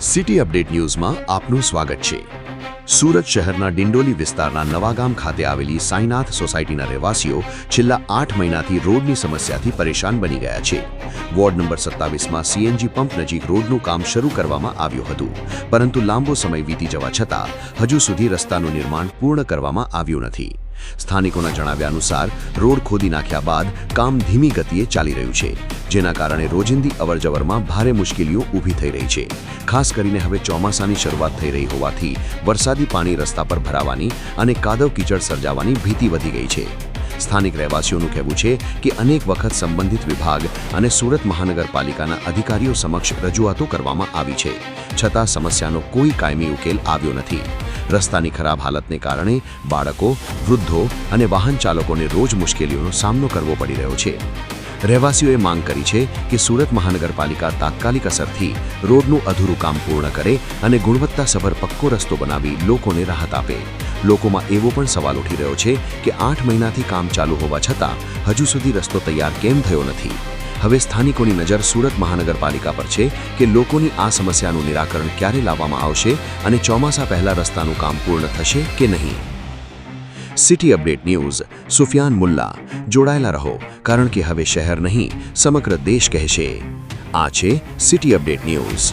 City update ન્યૂઝમાં આપનું સ્વાગત છે। સુરત શહેરના ડિંડોલી વિસ્તારના નવાગામ ખાતે આવેલી સાઈનાથ સોસાયટીના રહેવાસીઓ છેલ્લા 8 મહિનાથી રોડની સમસ્યાથી પરેશાન બની ગયા છે। વોર્ડ નંબર 27માં સીએનજી પંપ નજીક રોડનું કામ શરૂ કરવામાં આવ્યું હતું, પરંતુ લાંબો સમય વીતી જવા છતાં હજુ સુધી રસ્તાનું નિર્માણ પૂર્ણ કરવામાં આવ્યું નથી। સ્થાનિકોના જણાવ્યા અનુસાર રોડ ખોદી નાખ્યા બાદ કામ ધીમી ગતિએ ચાલી રહ્યું છે, જેના કારણે રોજિંદી અવરજવરમાં ભારે મુશ્કેલીઓ ઊભી થઈ રહી છે। ખાસ કરીને હવે ચોમાસાની શરૂઆત થઈ રહી હોવાથી વરસાદી પાણી રસ્તા પર ભરાવાની અને કાદવ કીચડ સર્જાવાની ભીતિ વધી ગઈ છે। સ્થાનિક રહેવાસીઓનું કહેવું છે કે અનેક વખત સંબંધિત વિભાગ અને સુરત મહાનગરપાલિકાના અધિકારીઓ સમક્ષ રજૂઆતો કરવામાં આવી છે, છતાં સમસ્યાનો કોઈ કાયમી ઉકેલ આવ્યો નથી। રસ્તાની ખરાબ હાલતને કારણે બાળકો, વૃદ્ધો અને વાહન ચાલકોને રોજ મુશ્કેલીઓનો સામનો કરવો પડી રહ્યો છે। રહેવાસીઓએ માંગ કરી છે કે સુરત મહાનગરપાલિકા તાત્કાલિક અસરથી રોડનું અધૂરું કામ પૂર્ણ કરે અને ગુણવત્તાસભર પક્કો રસ્તો બનાવી લોકોને રાહત આપે। લોકોમાં એવો પણ સવાલ ઉઠી રહ્યો છે કે 8 મહિનાથી કામ ચાલુ હોવા છતાં હજુ સુધી રસ્તો તૈયાર કેમ થયો નથી। હવે સ્થાનિકોની નજર સુરત મહાનગરપાલિકા પર છે કે લોકોની આ સમસ્યાનું નિરાકરણ ક્યારે લાવવામાં આવશે અને ચોમાસા પહેલા રસ્તાનું કામ પૂર્ણ થશે કે નહીં। City update news Sufiyan Mulla, જોડાયેલા રહો, કારણ કે હવે શહેર નહીં સમગ્ર દેશ કહેશે। આ છે સિટી અપડેટ ન્યૂઝ।